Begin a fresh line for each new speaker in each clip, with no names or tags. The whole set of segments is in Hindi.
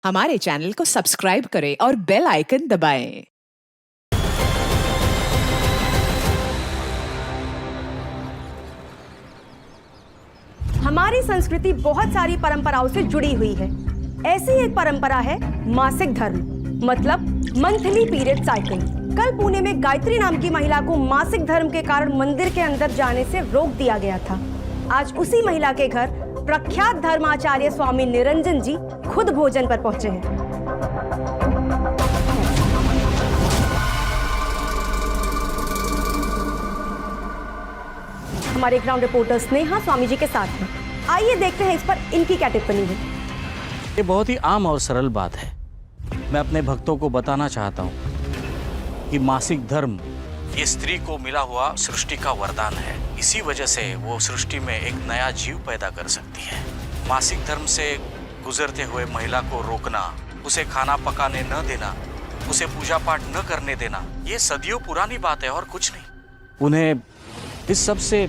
हमारे चैनल को सब्सक्राइब करें और बेल आइकन दबाएं।
हमारी संस्कृति बहुत सारी परंपराओं से जुड़ी हुई है। ऐसी एक परंपरा है मासिक धर्म, मतलब मंथली पीरियड साइकिल। कल पुणे में गायत्री नाम की महिला को मासिक धर्म के कारण मंदिर के अंदर जाने से रोक दिया गया था। आज उसी महिला के घर प्रख्यात धर्माचार्य स्वामी निरंजन जी खुद भोजन पर पहुंचे हैं। हमारे ग्राउंड रिपोर्टर स्नेहा स्वामी जी के साथ हैं। आइए देखते हैं इस पर इनकी क्या टिप्पणी है।
ये बहुत ही आम और सरल बात है। मैं अपने भक्तों को बताना चाहता हूँ कि मासिक धर्म ये स्त्री को मिला हुआ सृष्टि का वरदान है। इसी वजह से वो सृष्टि में एक नया जीव पैदा कर सकती है। मासिक धर्म से गुजरते हुए महिला को रोकना, उसे खाना पकाने न देना, उसे पूजा पाठ न करने देना, ये सदियों पुरानी बात है और कुछ नहीं। उन्हें इस सब से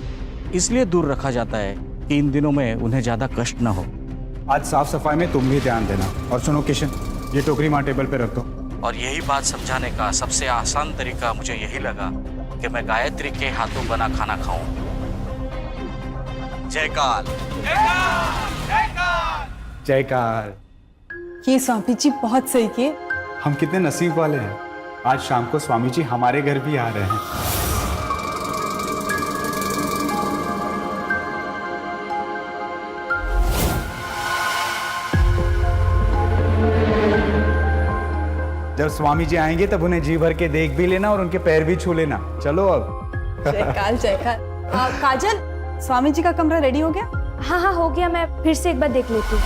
इसलिए दूर रखा जाता है कि इन दिनों में उन्हें ज्यादा कष्ट न हो।
आज साफ सफाई में तुम भी ध्यान देना। और सुनो किशन, ये टोकरी माँ टेबल पे रख दो।
और यही बात समझाने का सबसे आसान तरीका मुझे यही लगा कि मैं गायत्री के हाथों बना खाना खाऊं। जय काल।
जयकार।
ये स्वामी जी बहुत सही किए।
हम कितने नसीब वाले हैं, आज शाम को स्वामी जी हमारे घर भी आ रहे हैं। जब स्वामी जी आएंगे तब उन्हें जी भर के देख भी लेना और उनके पैर भी छू लेना। चलो अब।
जयकाल जयकाल। काजल, स्वामी जी का कमरा रेडी हो गया?
हाँ हाँ हो गया, मैं फिर से एक बार देख लेती हूँ।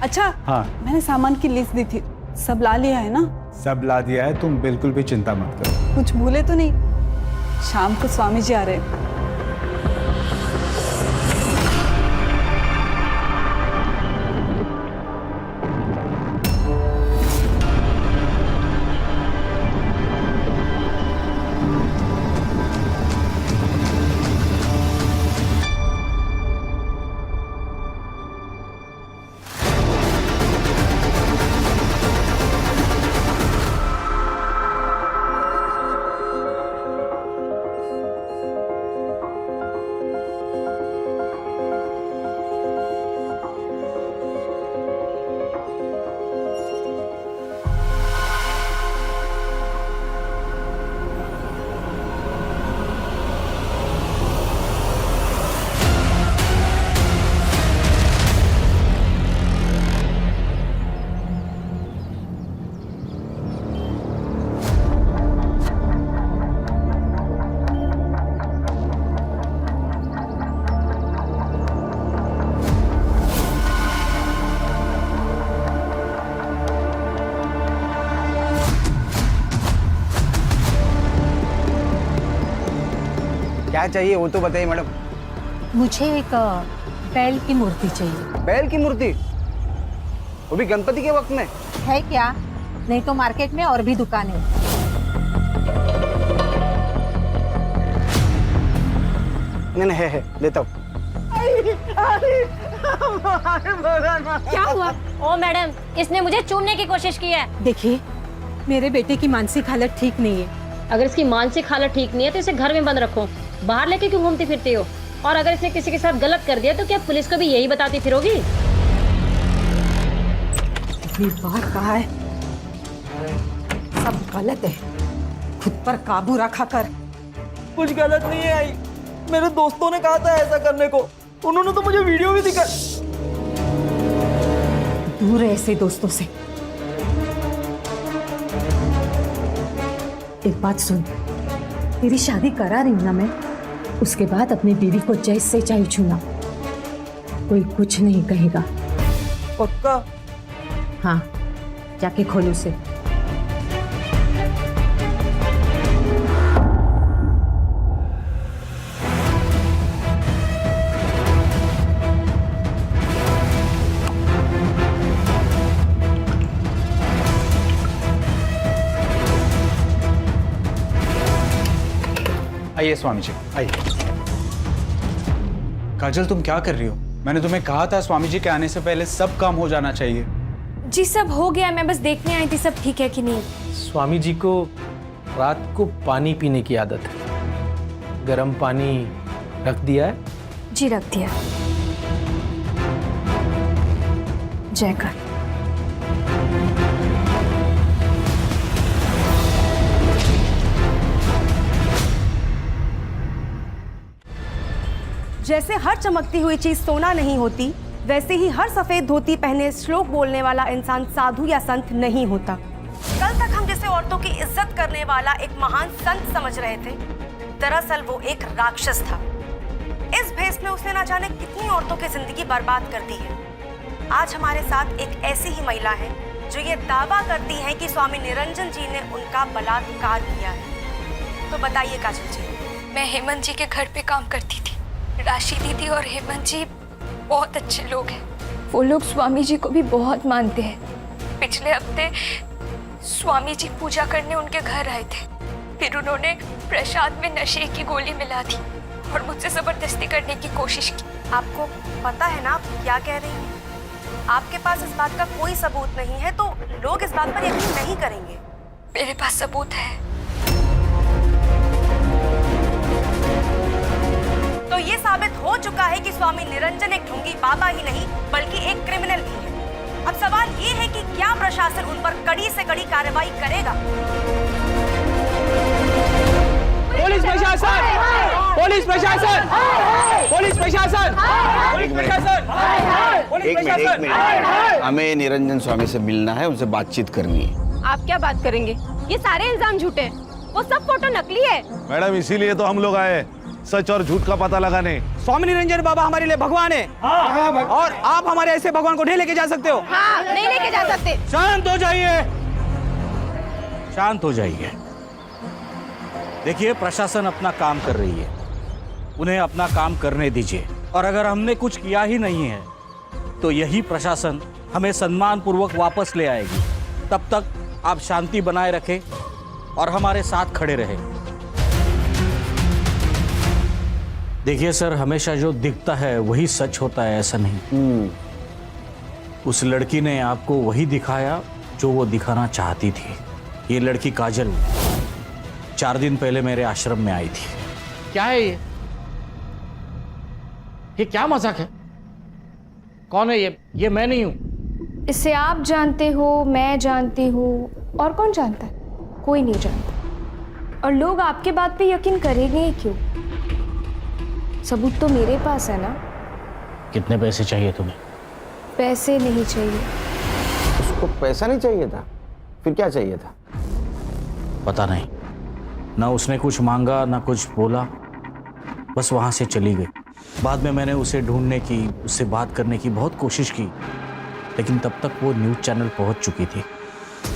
अच्छा,
हाँ,
मैंने सामान की लिस्ट दी थी, सब ला लिया है ना?
सब ला दिया है, तुम बिल्कुल भी चिंता मत करो।
कुछ भूले तो नहीं? शाम को स्वामी जी आ रहे हैं।
क्या चाहिए वो तो बताइए मैडम।
मुझे एक बैल की मूर्ति चाहिए।
बैल की मूर्ति? वो भी गणपति के वक्त में?
है क्या? नहीं तो मार्केट में और भी दुकान है।
नहीं नहीं है लेता हूँ।
क्या हुआ? ओ मैडम, इसने मुझे चूमने की कोशिश की है।
देखिए, मेरे बेटे की मानसिक हालत ठीक नहीं है।
अगर इसकी मानसिक हालत ठीक नहीं है तो इसे घर में बंद रखो। बाहर लेके क्यों घूमती फिरती हो? और अगर इसने किसी के साथ गलत कर दिया तो क्या पुलिस को भी यही बताती फिरोगी?
ये बात कहा है, सब गलत है। खुद पर काबू रखा कर।
कुछ गलत नहीं है आई, मेरे दोस्तों ने कहा था ऐसा करने को। उन्होंने तो मुझे वीडियो भी दिखा।
दूर है ऐसे दोस्तों से। एक बात सुन, तेरी शादी करा रही हूं ना मैं, उसके बाद अपनी बीवी को जैसे चाहे छूना, कोई कुछ नहीं कहेगा।
पक्का?
हाँ, जाके खोल उसे।
आइए स्वामी जी, आइए। काजल तुम क्या कर रही हो? मैंने तुम्हें कहा था स्वामी जी के आने से पहले सब काम हो जाना चाहिए।
जी सब हो गया, मैं बस देखने आई थी सब ठीक है कि नहीं।
स्वामी जी को रात को पानी पीने की आदत है। गर्म पानी रख दिया है?
जी रख दिया। जयकर। जैसे हर चमकती हुई चीज सोना नहीं होती, वैसे ही हर सफेद धोती पहने श्लोक बोलने वाला इंसान साधु या संत नहीं होता। कल तक हम जिसे औरतों की इज्जत करने वाला एक महान संत समझ रहे थे, दरअसल वो एक राक्षस था। इस भेष में उसने ना जाने कितनी औरतों की जिंदगी बर्बाद कर दी है। आज हमारे साथ एक ऐसी ही महिला है जो ये दावा करती है कि स्वामी निरंजन जी ने उनका बलात्कार किया है। तो बताइए काजल जी।
मैं हेमंत जी के घर पे काम करती थी। राशि दीदी और हेमंत जी बहुत अच्छे लोग हैं। वो लोग स्वामी जी को भी बहुत मानते हैं। पिछले हफ्ते स्वामी जी पूजा करने उनके घर आए थे। फिर उन्होंने प्रसाद में नशे की गोली मिला दी और मुझसे जबरदस्ती करने की कोशिश की।
आपको पता है ना आप क्या कह रही हैं? आपके पास इस बात का कोई सबूत नहीं है तो लोग इस बात पर यकीन नहीं करेंगे।
मेरे पास सबूत है।
तो ये साबित हो चुका है कि स्वामी निरंजन एक ढोंगी बाबा ही नहीं बल्कि एक क्रिमिनल भी है। अब सवाल ये है कि क्या प्रशासन उन पर कड़ी से कड़ी कार्रवाई करेगा?
पुलिस प्रशासन! पुलिस प्रशासन! पुलिस प्रशासन! पुलिस प्रशासन! पुलिस प्रशासन!
हमें निरंजन स्वामी से मिलना है, उनसे बातचीत करनी है।
आप क्या बात करेंगे? ये सारे इल्जाम झूठे हैं। वो सब फोटो नकली है।
मैडम इसीलिए तो हम लोग आए, सच और झूठ का पता लगाने।
स्वामी निरंजन बाबा हमारे लिए भगवान है। और आप हमारे ऐसे भगवान को नहीं लेके जा सकते हो।
हाँ, नहीं लेके जा सकते।
शांत हो जाइए, शांत हो जाइए। देखिए प्रशासन अपना काम कर रही है, उन्हें अपना काम करने दीजिए। और अगर हमने कुछ किया ही नहीं है तो यही प्रशासन हमें सम्मान पूर्वक वापस ले आएगी। तब तक आप शांति बनाए रखें और हमारे साथ खड़े रहें। देखिए सर, हमेशा जो दिखता है वही सच होता है, ऐसा नहीं। उस लड़की ने आपको वही दिखाया जो वो दिखाना चाहती थी। ये लड़की काजल 4 दिन पहले मेरे आश्रम में आई थी।
क्या है ये क्या मजाक है? कौन है ये मैं नहीं हूं।
इसे आप जानते हो, मैं जानती हूँ, और कौन जानता है? कोई नहीं जानता। और लोग आपके बात पे यकीन करेंगे ही क्यों? सबूत तो मेरे पास है ना।
कितने पैसे चाहिए तुम्हें?
पैसे नहीं चाहिए।
उसको पैसा नहीं चाहिए था, फिर क्या चाहिए था?
पता नहीं, ना उसने कुछ मांगा ना कुछ बोला, बस वहां से चली गई। बाद में मैंने उसे ढूंढने की, उससे बात करने की बहुत कोशिश की, लेकिन तब तक वो न्यूज़ चैनल पहुंच चुकी थी।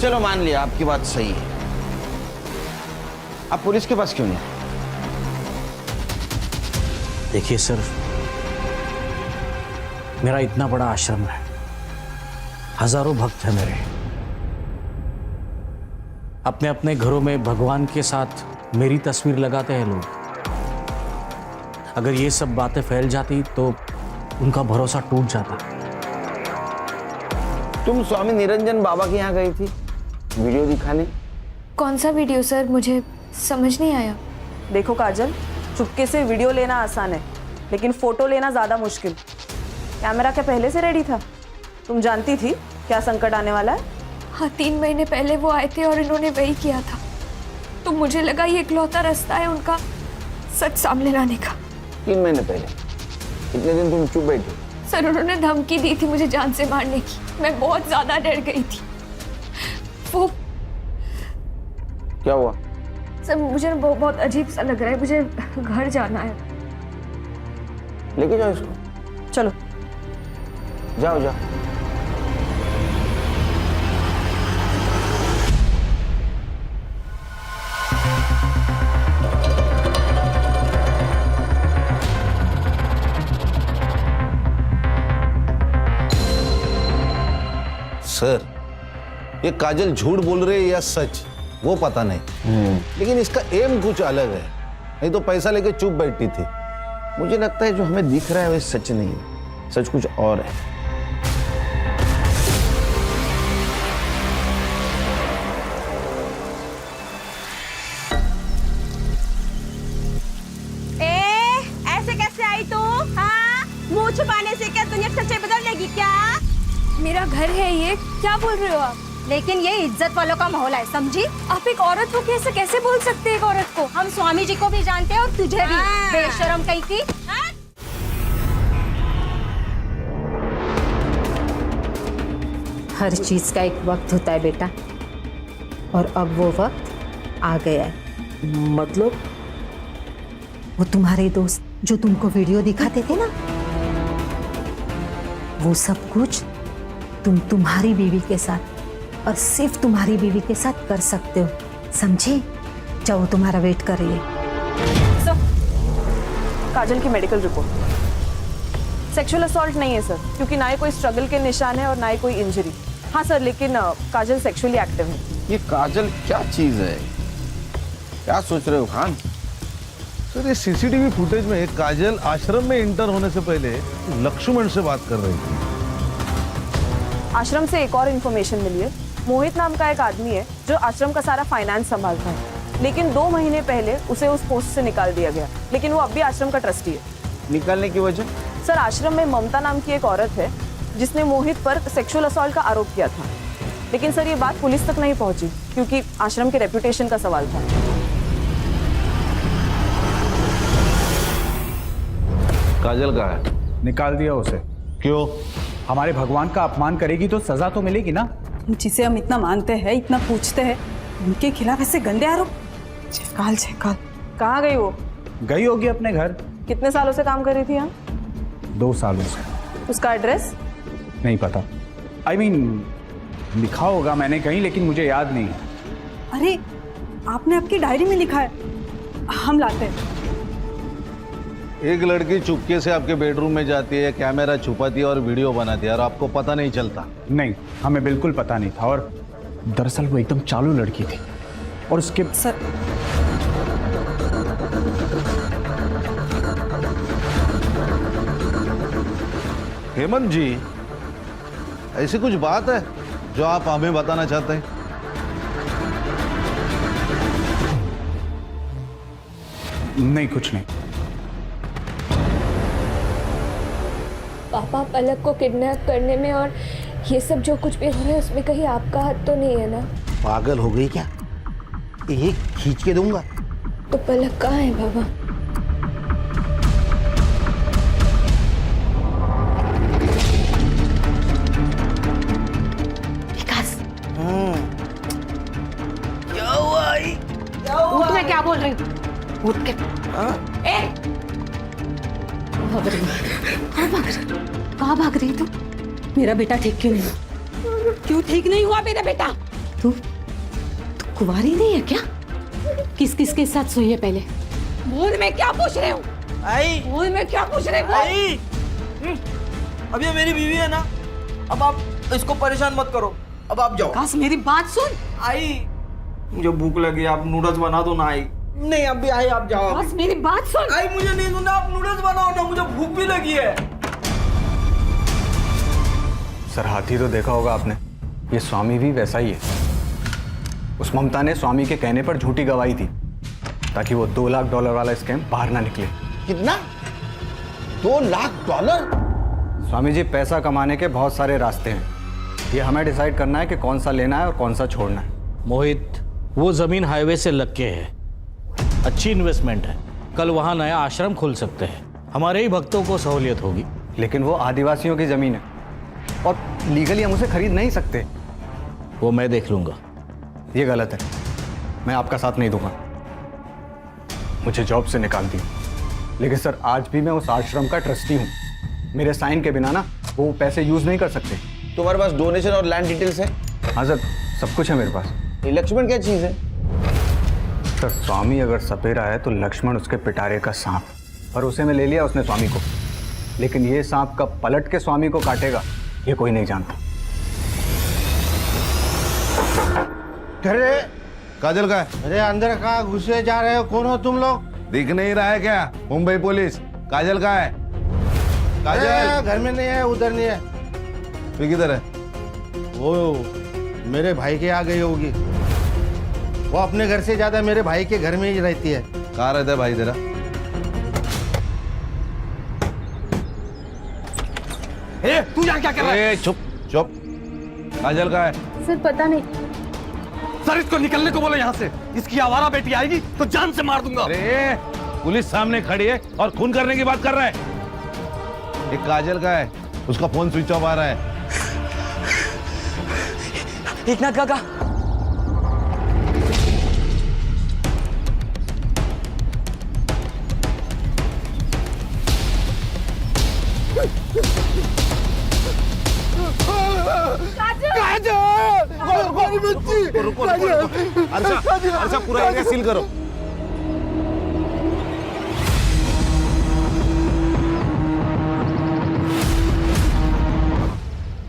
चलो मान लिया आपकी बात सही है। आप पुलिस के पास क्यों नहीं?
देखिए सर, मेरा इतना बड़ा आश्रम है, हजारों भक्त हैं मेरे। अपने अपने घरों में भगवान के साथ मेरी तस्वीर लगाते हैं लोग। अगर ये सब बातें फैल जाती तो उनका भरोसा टूट जाता।
तुम स्वामी निरंजन बाबा के यहाँ गई थी वीडियो दिखाने?
कौन सा वीडियो सर? मुझे समझ नहीं आया।
देखो काजल, चुपके से वीडियो लेना आसान है, लेकिन फोटो लेना ज्यादा मुश्किल। कैमरा क्या पहले से रेडी था? तुम जानती थी क्या संकट आने वाला है?
हाँ, 3 महीने पहले वो आए थे और इन्होंने वही किया था। तो मुझे लगा ये इकलौता रास्ता है उनका सच सामने लाने का।
3 महीने पहले? इतने दिन तुम चुप बैठी?
सर, उन्होंने धमकी दी थी मुझे जान से मारने की। मैं बहुत ज्यादा डर गई थी। वो
क्या हुआ?
सर, मुझे बहुत अजीब सा लग रहा है। मुझे घर जाना है।
लेके जाओ इसको।
चलो
जाओ जाओ।
सर, ये काजल झूठ बोल रही है या सच, वो पता नहीं, लेकिन इसका एम कुछ अलग है। नहीं तो पैसा लेके चुप बैठी थी। मुझे लगता है जो हमें दिख रहा है वो सच नहीं है, सच कुछ और है।
ऐसे कैसे आई तू? हाँ, मुंह छुपाने से क्या दुनिया की सच्चाई बदल लेगी क्या?
मेरा घर है ये, क्या बोल रहे हो आप?
लेकिन ये इज्जत वालों का माहौल है, समझी?
आप एक औरत हो कैसे कैसे बोल सकते हैं एक औरत को?
हम स्वामी जी को भी जानते हैं और तुझे भी। बेशरम कहीं की।
हर चीज का एक वक्त होता है बेटा, और अब वो वक्त आ गया है।
मतलब?
वो तुम्हारे दोस्त जो तुमको वीडियो दिखाते थे ना, वो सब कुछ तुम तुम्हारी बीवी के साथ और सिर्फ तुम्हारी बीवी के साथ कर सकते हो, समझे? जाओ, तुम्हारा वेट कर रही है।
सर, काजल की मेडिकल रिपोर्ट। सेक्सुअल असॉल्ट नहीं है सर, क्योंकि ना ही कोई स्ट्रगल के निशान है और ना ही कोई इंजरी। हाँ सर, लेकिन काजल सेक्सुअली एक्टिव है।
ये काजल क्या चीज है? क्या सोच रहे हो खान?
सर, ये सीसीटीवी फुटेज में काजल आश्रम में इंटर होने से पहले लक्ष्मण से बात कर रही थी।
आश्रम से एक और इन्फॉर्मेशन मिली है। मोहित नाम का एक आदमी है जो आश्रम का सारा फाइनेंस संभालता है, लेकिन 2 महीने पहले उसे उस पोस्ट से निकाल दिया गया, लेकिन वो अब भी आश्रम का ट्रस्टी है।
निकालने की वजह?
सर, आश्रम में ममता नाम की एक औरत है जिसने मोहित पर सेक्सुअल असॉल्ट का आरोप किया था, लेकिन सर ये बात पुलिस तक नहीं पहुंची क्योंकि आश्रम के रेपुटेशन का सवाल था।
काजल का है?
निकाल दिया उसे।
क्यों?
हमारे भगवान का अपमान करेगी तो सजा तो मिलेगी ना।
जिसे हम इतना मानते हैं, इतना पूछते हैं, उनके खिलाफ ऐसे गंदे आरोप। जयकाल जयकाल। कहाँ गई वो?
गई होगी अपने घर।
कितने सालों से काम कर रही थी यहाँ?
2 सालों से।
उसका एड्रेस?
नहीं पता। I mean, लिखा होगा मैंने कहीं, लेकिन मुझे याद नहीं।
अरे, आपने आपकी डायरी में लिखा है, हम लाते हैं।
एक लड़की चुपके से आपके बेडरूम में जाती है, कैमरा छुपाती है और वीडियो बनाती है, और आपको पता नहीं चलता?
नहीं, हमें बिल्कुल पता नहीं था, और दरअसल वो एकदम चालू लड़की थी। और उसके
सर,
हेमंत जी, ऐसी कुछ बात है जो आप हमें बताना चाहते हैं?
नहीं, कुछ नहीं।
पापा, पलक को किडनैप करने में और ये सब जो कुछ भी हो रहा है उसमें कहीं आपका हाथ तो नहीं है ना?
पागल हो गई क्या? ये खींच के दूंगा।
तो पलक कहाँ है बाबा?
क्या हुआ?
उठ, मैं क्या बोल रही हूँ? उठ के। कहाँ भाग रही है तू? मेरा बेटा ठीक क्यों नहीं? क्यों ठीक नहीं हुआ मेरा बेटा? तू कुंवारी नहीं है क्या? किस किस के साथ सोई है पहले? बोल, मैं क्या पूछ रही हूँ?
आई,
बोल, मैं क्या पूछ रही हूँ?
आई, अब ये मेरी बीवी है ना, अब आप इसको परेशान मत करो, अब आप जाओ।
काश मेरी बात सुन।
आई, मुझे भूख लगी, आप नूडल्स बना दो ना। आई नहीं, अभी आई, आप जाओ।
काश मेरी बात सुन।
आई, मुझे नहीं सुनना, आप नूडल्स बनाओ ना, मुझे भूख भी लगी है।
सर, हाथी तो देखा होगा आपने, ये स्वामी भी वैसा ही है। उस ममता ने स्वामी के कहने पर झूठी गवाही थी ताकि वो $2 लाख वाला स्कैम बाहर ना निकले।
कितना? $2 लाख?
स्वामी जी, पैसा कमाने के बहुत सारे रास्ते हैं, ये हमें डिसाइड करना है कि कौन सा लेना है और कौन सा छोड़ना है।
मोहित, वो जमीन हाईवे से लग के है, अच्छी इन्वेस्टमेंट है। कल वहां नया आश्रम खुल सकते हैं, हमारे ही भक्तों को सहूलियत होगी।
लेकिन वो आदिवासियों की जमीन है और लीगली हम उसे खरीद नहीं सकते।
वो मैं देख लूंगा।
ये गलत है, मैं आपका साथ नहीं दूंगा। मुझे जॉब से निकाल दिया, लेकिन सर आज भी मैं उस आश्रम का ट्रस्टी हूँ। मेरे साइन के बिना ना वो पैसे यूज नहीं कर सकते।
तुम्हारे पास डोनेशन और लैंड डिटेल्स है?
हाँ सर, सब कुछ है मेरे पास।
ये लक्ष्मण क्या चीज है?
सर, स्वामी अगर सपेरा है तो लक्ष्मण उसके पिटारे का सांप, और उसे में ले लिया उसने स्वामी को। लेकिन ये सांप कब पलट के स्वामी को काटेगा ये कोई नहीं जानता।
अरे काजल का है?
अरे अंदर कहाँ घुसे जा रहे हो? कौन हो तुम लोग?
दिख नहीं रहा है क्या? मुंबई पुलिस। काजल कहाँ है? काजल
घर में नहीं है, उधर नहीं है।
फिर किधर है?
वो मेरे भाई के यहाँ गई होगी। वो अपने घर से ज्यादा मेरे भाई के घर में ही रहती है।
कहाँ रहता है भाई तेरा?
तू यहाँ क्या कर रहा है?
चुप चुप। काजल कहाँ है?
सर पता नहीं।
सर इसको निकलने को बोलो यहाँ से। इसकी आवारा बेटी आएगी तो जान से मार दूंगा।
अरे पुलिस सामने खड़ी है और खून करने की बात कर रहा है। एक काजल का है, उसका फोन स्विच ऑफ आ रहा है।
एकनाथ काका,
रुको अर्षा पूरा एरिया सील करो।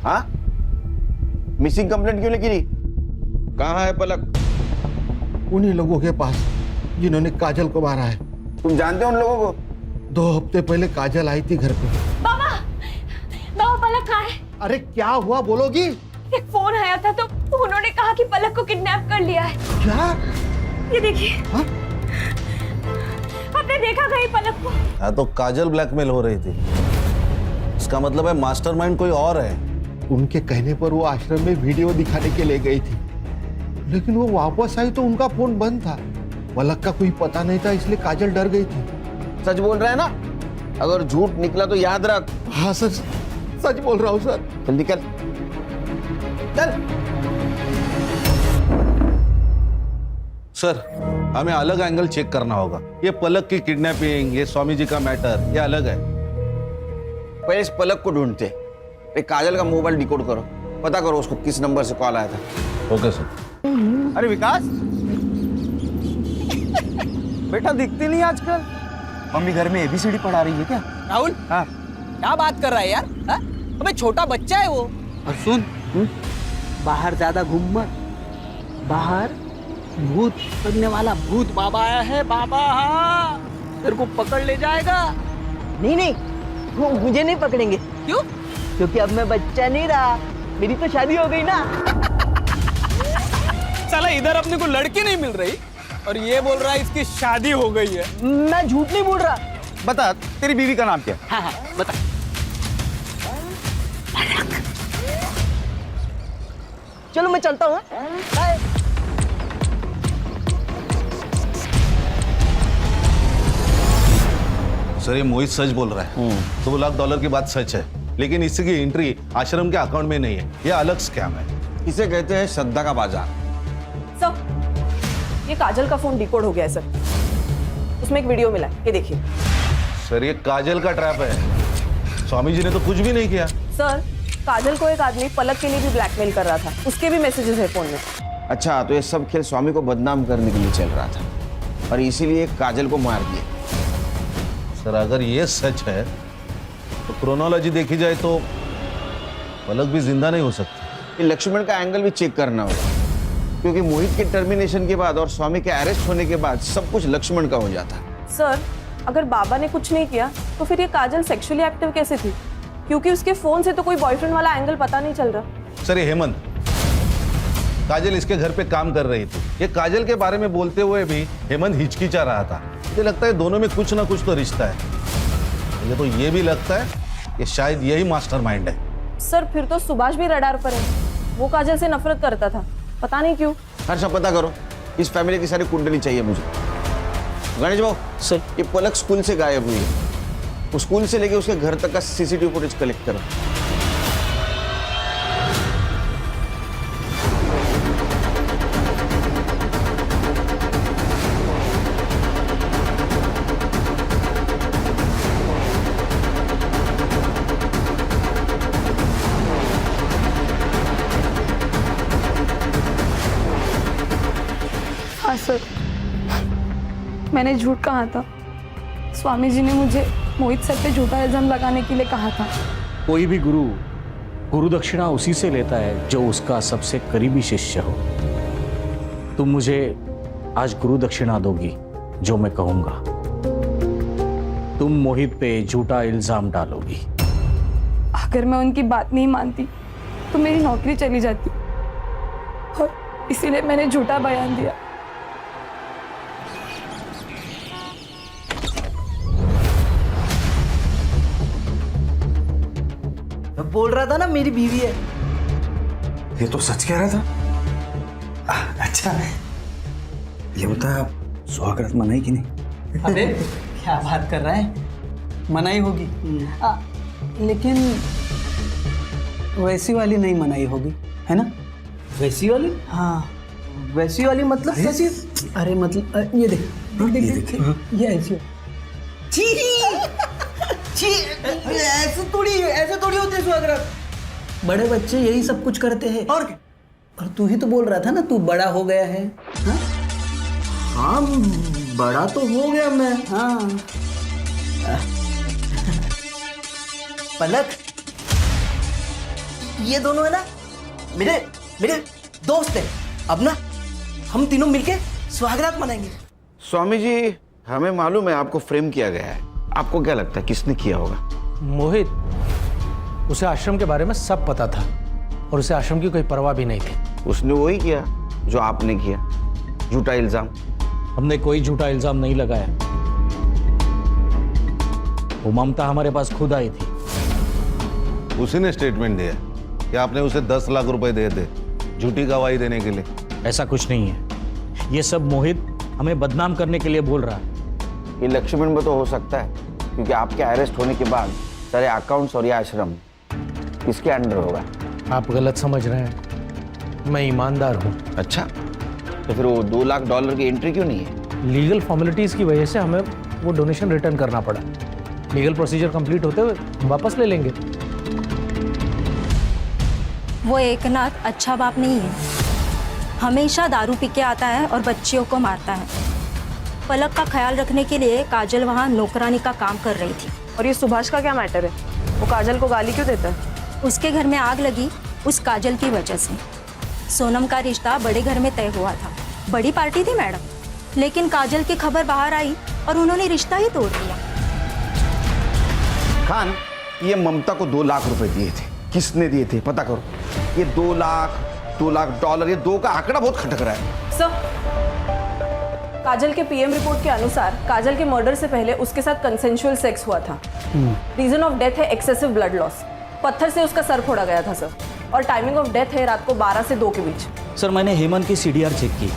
हाँ, मिसिंग कंप्लेंट क्यों नहीं की? कहाँ है पलक? उन्हीं लोगों के पास जिन्होंने काजल को मारा है। तुम जानते हो उन लोगों को? 2 हफ्ते पहले काजल आई थी घर पे।
बाबा, बाबा पलक कहाँ है?
अरे क्या हुआ बोलोगी?
एक फोन आया था तो उन्होंने कहा कि पलक को किडनैप कर लिया है।
क्या?
ये देखिए।
हाँ?
आपने देखा कहीं पलक को?
हाँ तो काजल ब्लैकमेल हो रही थी। इसका मतलब है मास्टरमाइंड कोई और है।
उनके कहने पर वो आश्रम में वीडियो दिखाने के लिए गई थी, लेकिन वो वापस आई तो उनका फोन बंद था। पलक का कोई पता नहीं था, इसलिए काजल डर गई थी।
सच बोल रहा है ना? अगर झूठ निकला तो याद रख।
हाँ सर, सच बोल रहा हूँ सर।
जल्दी कर, चल।
सर हमें अलग एंगल चेक करना होगा। ये पलक की किडनैपिंग, ये स्वामी जी का मैटर, ये अलग है।
पहले इस पलक को ढूंढते। एक काजल का मोबाइल डिकोड करो, पता करो उसको किस नंबर से कॉल आया था।
Okay sir.
अरे विकास, बेटा दिखती नहीं आजकल। मम्मी घर में ABCD पढ़ा रही है क्या?
राहुल,
हाँ
क्या बात कर रहा है यार? अबे छोटा बच्चा है वो। और सुन, बाहर ज्यादा घूम मत। बाहर भूत पकड़ने वाला भूत बाबा आया है। बाबा हाँ, तेरे को पकड़ ले जाएगा।
नहीं नहीं, वो मुझे नहीं पकड़ेंगे।
क्यों?
क्योंकि अब मैं बच्चा नहीं रहा, मेरी तो शादी हो गई ना।
साला इधर अपने को लड़की नहीं मिल रही और ये बोल रहा है इसकी शादी हो गई है।
मैं झूठ नहीं बोल रहा। बता, तेरी बीवी का नाम क्या?
हाँ हाँ बता।
चलो मैं चलता हूँ। बाय।
सर ये मोहित सच बोल रहा है। $2 लाख की बात सच है, लेकिन इसकी एंट्री आश्रम के अकाउंट में नहीं है। ये अलग स्कैम है।
इसे कहते हैं श्रद्धा का बाजार।
सर, ये काजल का फोन डिकोड हो गया है सर। उसमें एक वीडियो मिला है, ये देखिए।
सर ये काजल का ट्रैप है। स्वामी जी ने तो कुछ भी नहीं किया।
सर, काजल को एक आदमी पलक के लिए भी ब्लैकमेल कर रहा था, उसके भी मैसेजेस है फोन में।
अच्छा, तो ये सब खेल स्वामी को बदनाम करने के लिए चल रहा था और इसीलिए काजल को मार दिया।
सर अगर ये सच है तो क्रोनोलॉजी देखी जाए तो पलक भी जिंदा नहीं हो सकती।
ये लक्ष्मण का एंगल भी चेक करना होगा, क्योंकि मोहित के टर्मिनेशन के बाद और स्वामी के अरेस्ट होने के बाद सब कुछ लक्ष्मण का हो जाता।
सर, अगर बाबा ने कुछ नहीं किया तो फिर ये काजल सेक्सुअली एक्टिव कैसे थी? क्योंकि उसके फोन से तो कोई बॉयफ्रेंड वाला एंगल पता नहीं चल रहा।
सर ये हेमंत, काजल इसके घर पे काम कर रही थी। ये काजल के बारे में बोलते हुए भी हेमंत हिचकिचा रहा था। मुझे लगता है दोनों में कुछ ना कुछ तो रिश्ता है। मुझे तो ये भी लगता है कि शायद यही मास्टरमाइंड है।
सर, फिर तो सुभाष भी रडार पर है। वो काजल से नफरत करता था, पता नहीं क्यों।
हर्षा, पता करो, इस फैमिली की सारी कुंडली चाहिए मुझे। गणेश भाऊ सर, ये पलक स्कूल से गायब हुई है। वो स्कूल से लेके उसके घर तक का CCTV फुटेज कलेक्ट करो।
हाँ सर, मैंने झूठ कहा था। स्वामी जी ने मुझे मोहित सर पे झूठा इल्जाम लगाने के लिए कहा था।
कोई भी गुरु दक्षिणा उसी से लेता है जो उसका सबसे करीबी शिष्य हो। तुम मुझे आज गुरु दक्षिणा दोगी जो मैं कहूंगा। तुम मोहित पे झूठा इल्जाम डालोगी।
अगर मैं उनकी बात नहीं मानती तो मेरी नौकरी चली जाती, और इसीलिए मैंने झूठा बयान दिया।
मैं बोल रहा था ना मेरी बीवी है।
ये तो सच कह रहा था। अच्छा ये बता, सुहागरात मनाई कि नहीं?
अबे क्या बात कर रहा है, मनाई होगी। लेकिन वैसी वाली नहीं मनाई होगी, है ना? वैसी वाली? हाँ, वैसी वाली मतलब कैसी? अरे मतलब ये देख, देख ये ऐसी। ऐसे थोड़ी होते सुहागरात। बड़े बच्चे यही सब कुछ करते हैं। और तू ही तो बोल रहा था ना तू बड़ा हो गया है। हाँ बड़ा तो हो गया मैं। हाँ पलक, ये दोनों है ना मेरे दोस्त हैं। अब ना हम तीनों मिलके सुहागरात मनाएंगे।
स्वामी जी, हमें मालूम है आपको फ्रेम किया गया है। आपको क्या लगता है किसने किया होगा?
मोहित, उसे आश्रम के बारे में सब पता था और उसे आश्रम की कोई परवाह भी नहीं थी।
उसने वही किया जो आपने किया, झूठा इल्जाम।
हमने कोई झूठा इल्जाम नहीं लगाया। वो ममता हमारे पास खुद आई थी।
उसी ने स्टेटमेंट दिया कि आपने उसे 10 लाख रुपए दिए थे झूठी गवाही देने के लिए।
ऐसा कुछ नहीं है। ये सब मोहित हमें बदनाम करने के लिए बोल रहा है।
ये लक्ष्मण में तो हो सकता है, क्योंकि आपके अरेस्ट होने के बाद सारे अकाउंट्स और ये आश्रम इसके अंडर होगा।
आप गलत समझ रहे हैं, मैं ईमानदार हूँ।
अच्छा, तो फिर वो $2 लाख की एंट्री क्यों नहीं है?
लीगल फॉर्मेलिटीज की वजह से हमें वो डोनेशन रिटर्न करना पड़ा। लीगल प्रोसीजर कंप्लीट होते हुए हम वापस ले लेंगे।
वो एकनाथ अच्छा बाप नहीं है, हमेशा दारू पी के आता है और बच्चियों को मारता है। पलक का ख्याल रखने के लिए काजल वहाँ नौकरानी का काम कर रही थी।
और ये सुभाष का क्या मैटर है? वो काजल को गाली क्यों देता है?
उसके घर में आग लगी उस काजल की वजह से। सोनम का रिश्ता बड़े घर में तय हुआ था, बड़ी पार्टी थी मैडम, लेकिन काजल की खबर बाहर आई और उन्होंने रिश्ता ही तोड़ दिया।
खान, ये ममता को 2 लाख रुपए दिए थे, किसने दिए थे पता करो। ये $2 लाख, ये 2 का आंकड़ा बहुत खटक रहा है।
सर, काजल के पीएम रिपोर्ट के अनुसार काजल के मर्डर से पहले उसके साथ कंसेंशुअल सेक्स हुआ था। रीजन ऑफ डेथ है एक्सेसिव ब्लड लॉस। पत्थर से उसका सर फोड़ा गया था सर, और टाइमिंग ऑफ डेथ है रात को 12 से 2 के बीच।
सर, मैंने हेमंत की CDR चेक की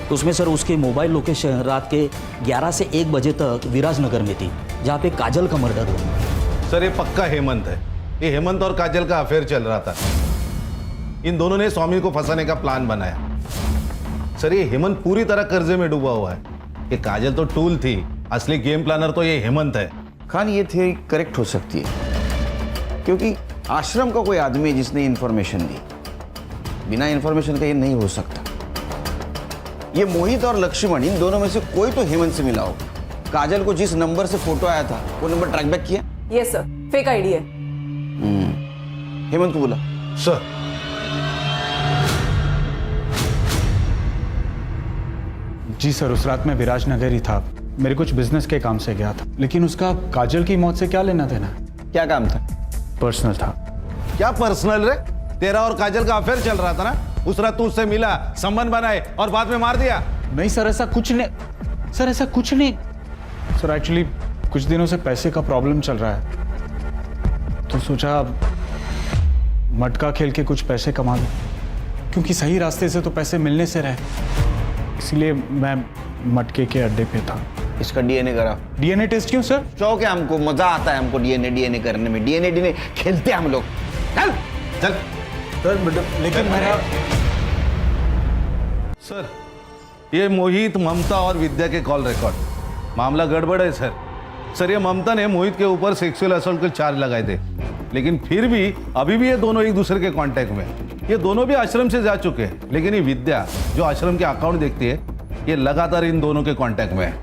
तो उसमें सर उसके मोबाइल लोकेशन रात के 11 से 1 बजे तक विराजनगर में थी, जहाँ पे काजल का मर्डर हुआ।
सर ये पक्का हेमंत है। ये हेमंत और काजल का अफेयर चल रहा था। इन दोनों ने स्वामी को फंसाने का प्लान बनाया। सर ये हेमंत पूरी तरह कर्जे में डूबा हुआ है। ये काजल तो टूल थी, असली गेम प्लानर तो ये हेमंत है।
खान, ये थियरी करेक्ट हो सकती है, क्योंकि आश्रम का कोई आदमी है जिसने इन्फॉर्मेशन दी। बिना इन्फॉर्मेशन का ये नहीं हो सकता। ये मोहित और लक्ष्मण, इन दोनों में से कोई तो हेमंत से मिला हो। काजल को जिस नंबर से फोटो आया था वो नंबर ट्रैक बैक किया?
यस सर, फेक आईडी है।
हेमंत को बोला।
सर
जी सर, उस रात मैं विराजनगर ही था। मेरे कुछ बिजनेस के काम से गया था, लेकिन उसका काजल की मौत से क्या लेना देना?
क्या काम था?
पर्सनल था।
क्या पर्सनल रे? तेरा और काजल का अफेयर चल रहा था ना। उस रात तू उससे मिला, संबंध बनाए और बाद में मार दिया।
नहीं सर, ऐसा कुछ नहीं। सर ऐसा कुछ नहीं। सर एक्चुअली कुछ दिनों से पैसे का प्रॉब्लम चल रहा है, तो सोचा मटका खेल के कुछ पैसे कमा लूं, क्योंकि सही रास्ते से तो पैसे मिलने से रहे। इसलिए मैं मटके के अड्डे पे था।
इसका डीएनए करा।
डीएनए टेस्ट क्यों सर?
शौक है हमको, मजा आता है हमको डीएनए करने में। डीएनए खेलते हैं हम लोग। चल
चल
सर, लेकिन मेरा
सर, ये मोहित, ममता और विद्या के कॉल रिकॉर्ड। मामला गड़बड़ है सर। सर ये ममता ने मोहित के ऊपर सेक्सुअल असॉल्ट के चार्ज लगाए थे, लेकिन फिर भी अभी भी ये दोनों एक दूसरे के कांटेक्ट में। ये दोनों भी आश्रम से जा चुके हैं, लेकिन ये विद्या जो आश्रम के अकाउंट देखती है, ये लगातार इन दोनों के कांटेक्ट में है।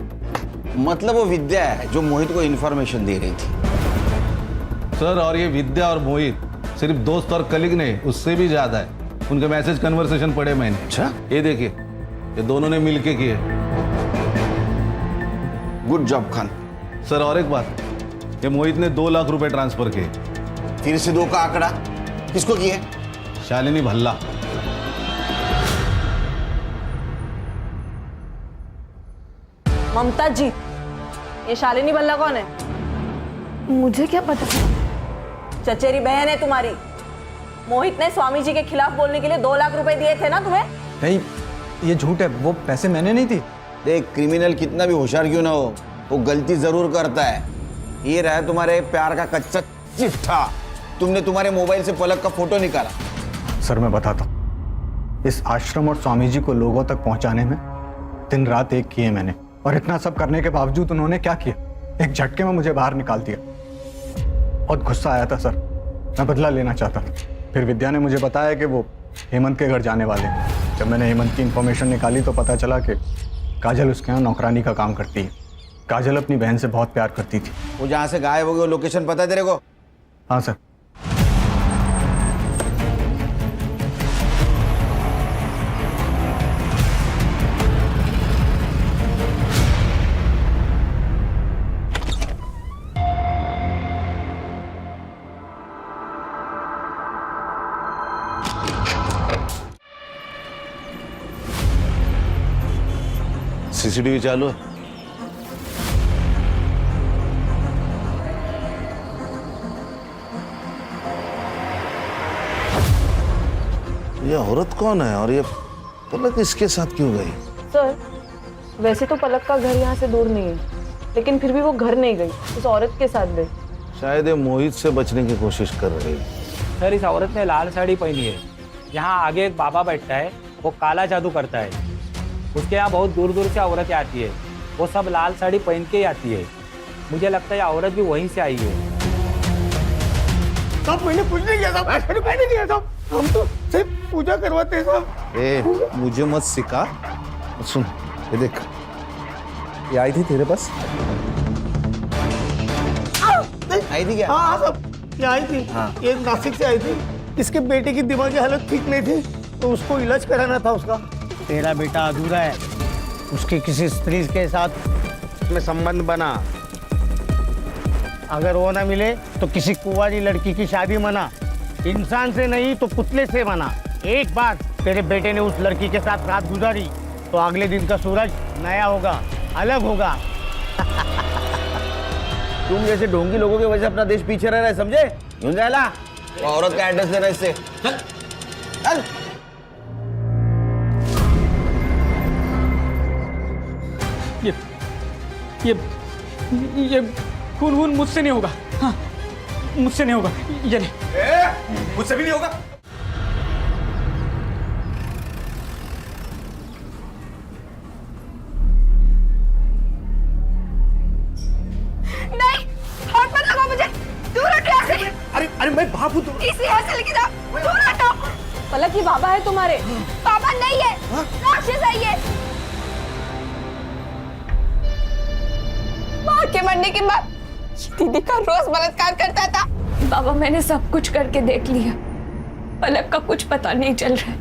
मतलब वो विद्या है जो मोहित को इन्फॉर्मेशन दे रही थी।
सर, और ये विद्या और मोहित सिर्फ दोस्त और कलीग नहीं, उससे भी ज्यादा है। उनके मैसेज कन्वर्सेशन पढ़े मैंने।
अच्छा,
ये देखिए, ये दोनों ने मिलके किए।
Good job Khan.
सर और एक बात, ये मोहित ने 2 लाख रुपए ट्रांसफर किए।
फिर से 2 का आंकड़ा किसको किए?
शालिनी भल्ला।
ममता जी, ये शालिनी भल्ला कौन है?
मुझे क्या पता?
चचेरी बहन है तुम्हारी। मोहित ने स्वामी जी के खिलाफ बोलने के लिए 2 लाख रुपए दिए थे ना तुम्हें?
नहीं, ये झूठ है, वो पैसे मैंने नहीं दिए।
देख, क्रिमिनल कितना भी होशियार क्यों ना हो, वो गलती जरूर करता है। ये रहा तुम्हारे प्यार का कच्चा चिट्ठा। तुमने तुम्हारे मोबाइल से पलक का फोटो निकाला।
सर मैं बताता हूँ, इस आश्रम और स्वामी जी को लोगों तक पहुंचाने में दिन रात एक किए मैंने, और इतना सब करने के बावजूद उन्होंने क्या किया, एक झटके में मुझे बाहर निकाल दिया। बहुत गुस्सा आया था सर, मैं बदला लेना चाहता था। फिर विद्या ने मुझे बताया कि वो हेमंत के घर जाने वाले हैं। जब मैंने हेमंत की इन्फॉर्मेशन निकाली तो पता चला कि काजल उसके यहाँ नौकरानी का काम करती है। काजल अपनी बहन से बहुत प्यार करती थी।
वो जहाँ से गायब हो गए, वो लोकेशन पता है तेरे को?
हाँ सर।
सीसीटीवी चालू है। ये औरत कौन है और ये पलक इसके साथ क्यों गई?
सर, वैसे तो पलक का घर यहाँ से दूर नहीं है, लेकिन फिर भी वो घर नहीं गई, उस औरत के साथ गई।
शायद ये मोहित से बचने की कोशिश कर रही है।
सर, इस औरत ने लाल साड़ी पहनी है। यहाँ आगे एक बाबा बैठता है, वो काला जादू करता है। उसके यहाँ बहुत दूर दूर से औरतें आती है, वो सब लाल साड़ी पहन के ही आती है। मुझे लगता है ये औरत भी वहीं से आई है।
साहब मैंने कुछ नहीं किया साहब, मैंने नहीं किया साहब, हम तो सिर्फ पूजा करवाते हैं साहब।
ए, मुझे मत सिखा। सुन, ये देख, ये आई थी तेरे पास?
आई थी क्या?
हाँ साहब, ये आई थी।
हाँ।
ये नासिक से आई थी। इसके बेटे की दिमागी हालत ठीक नहीं थी, तो उसको इलाज कराना था उसका। तेरा बेटा अधूरा है, उसके किसी स्त्री के साथ में संबंध बना। अगर वो ना मिले तो किसी कुंवारी लड़की की शादी मना। इंसान से नहीं तो पुतले से मना। एक बार तेरे बेटे ने उस लड़की के साथ रात गुजारी तो अगले दिन का सूरज नया होगा, अलग होगा।
तुम जैसे ढोंगी लोगों की वजह से अपना देश पीछे रह रहा है, समझे? युंजाला, वो औरत का एड्रेस देना इससे। चल चल।
ये खून मुझसे नहीं होगा। हाँ, मुझसे नहीं होगा। ये नहीं,
मुझसे भी नहीं होगा।
नहीं, हाथ मत लगाओ मुझे, दूर हटो यहाँ से।
अरे मैं बाप हूँ।
इसी यहाँ से लेके जाओ, दूर हटो।
पलक, ये बाबा है तुम्हारे?
बाबा नहीं है, राक्षस है ये। माँ के मरने के बाद दीदी का रोज बलात्कार करता था। बाबा, मैंने सब कुछ करके देख लिया, पलक का कुछ पता नहीं चल रहा है।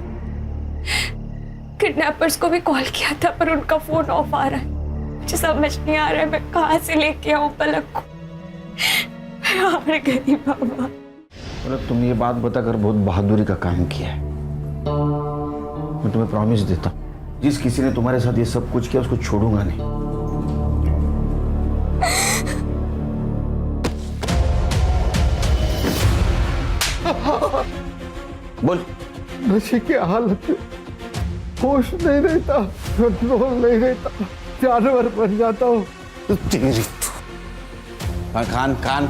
किडनैपर्स को भी कॉल किया था पर उनका फोन ऑफ आ रहा है। मुझे समझ नहीं आ रहा है मैं कहाँ से लेके आऊं पलक को। मैं हार गई बाबा।
मतलब तुम ये बात बताकर बहुत बहादुरी का काम किया है। मैं तुम्हें प्रॉमिस देता हूँ, जिस किसी ने तुम्हारे साथ ये सब कुछ किया उसको छोड़ूंगा नहीं। बोल।
नशे की हालत में होश नहीं रहता, कंट्रोल नहीं रहता, जानवर बन जाता हूँ।
तेरी खान खान।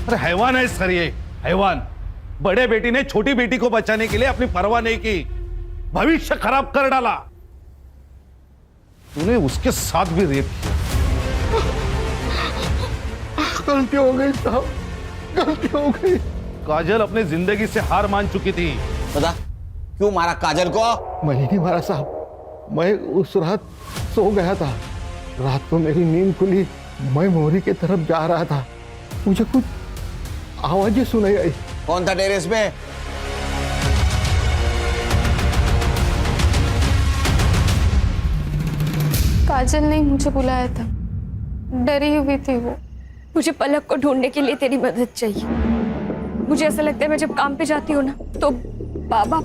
अरे हैवान है सर, ये हैवान। बड़े बेटी ने छोटी बेटी को बचाने के लिए अपनी परवाह नहीं की, भविष्य खराब कर डाला। तूने उसके साथ भी रेप किया।
गलती हो गई साहब, गलती हो गई।
काजल अपनी जिंदगी से हार मान चुकी थी।
बता क्यों मारा काजल को?
मैं नहीं मारा साहब, मैं उस रात सो गया था। रात को मेरी नींद खुली, मैं मोरी की तरफ जा रहा था, मुझे कुछ आवाजें सुनाई आई।
कौन था टेरेस में?
काजल ने मुझे बुलाया था, डरी हुई थी वो। मुझे पलक को ढूंढने के लिए तेरी मदद चाहिए। मुझे ऐसा लगता है मैं जब काम पे जाती हूँ ना तो बाबा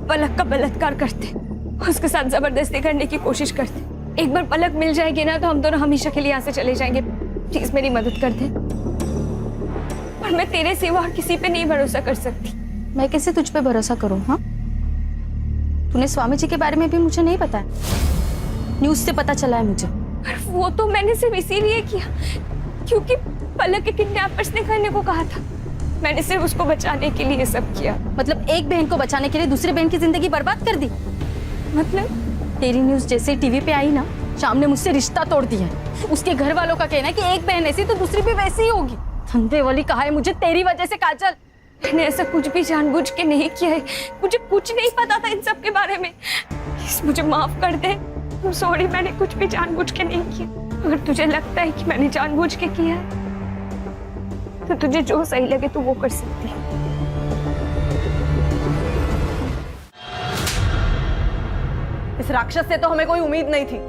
पलक का बलात्कार करते, उसके साथ जबरदस्ती करने की कोशिश करते। एक बार पलक मिल जाएगी ना तो हम दोनों हमेशा के लिए यहाँ से चले जाएंगे। प्लीज मेरी मदद कर दे। और मैं तेरे सिवा और किसी पे नहीं भरोसा कर सकती।
मैं कैसे तुझ पे भरोसा करूं? हाँ, तूने स्वामी जी के बारे में भी मुझे नहीं पता है, न्यूज से पता चला है मुझे।
पर वो तो मैंने सिर्फ इसीलिए किया क्योंकि पलक के किडनैपर्स ने करने को कहा था। मैंने सिर्फ उसको बचाने के लिए सब किया।
मतलब एक बहन को बचाने के लिए दूसरी बहन की जिंदगी बर्बाद कर दी?
मतलब
तेरी न्यूज जैसे टीवी पे आई ना, शाम ने मुझसे रिश्ता तोड़ दिया है। उसके घर वालों का कहना है कि एक बहन ऐसी तो दूसरी भी वैसी ही होगी। धंधे वाली कहा है मुझे तेरी वजह से काजल।
मैंने ऐसा कुछ भी जानबूझ के नहीं किया है। मुझे कुछ नहीं पता था इन सब के बारे में। प्लीज मुझे माफ कर दे। सॉरी, मैंने कुछ भी जानबूझ के नहीं किया। अगर तुझे लगता है कि मैंने जानबूझ के किया है तो तुझे जो सही लगे तू वो कर सकती है।
इस राक्षस से तो हमें कोई उम्मीद नहीं थी,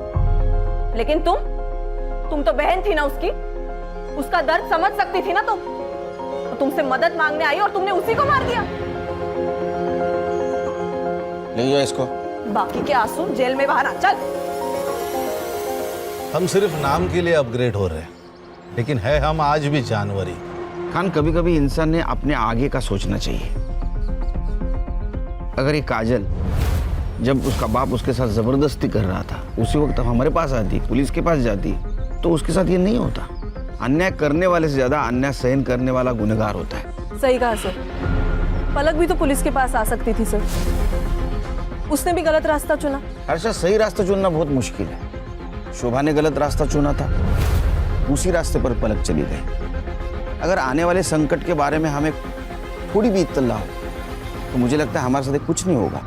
लेकिन तुम तो बहन थी ना उसकी, उसका दर्द समझ सकती थी ना तुम। तो तुमसे मदद मांगने आई और तुमने उसी को मार दिया।
ले जाओ इसको।
बाकी के आंसू जेल में बहाना। चल।
हम सिर्फ नाम के लिए अपग्रेड हो रहे हैं, लेकिन है हम आज भी जानवर ही।
खान, कभी कभी इंसान ने अपने आगे का सोचना चाहिए। अगर ये काजल जब उसका बाप उसके साथ जबरदस्ती कर रहा था उसी वक्त हमारे पास आती, पुलिस के पास जाती, तो उसके साथ ये नहीं होता। अन्याय करने वाले से ज्यादा अन्याय सहन करने वाला गुनहगार होता है।
सही कहा सर। पलक भी तो पुलिस के पास आ सकती थी सर, उसने भी गलत रास्ता चुना।
हर्षा, सही रास्ता चुनना बहुत मुश्किल है। शोभा ने गलत रास्ता चुना था, उसी रास्ते पर पलक चली गई। अगर आने वाले संकट के बारे में हमें थोड़ी भी इत्तला हो तो मुझे लगता है हमारे साथ कुछ नहीं होगा।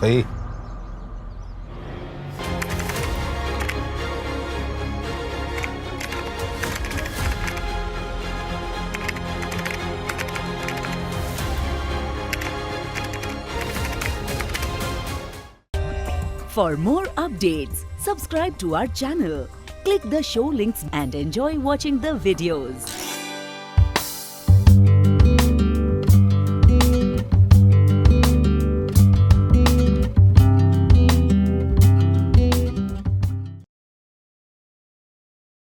सही।
For more updates, subscribe to our channel, click the show links and enjoy watching the videos.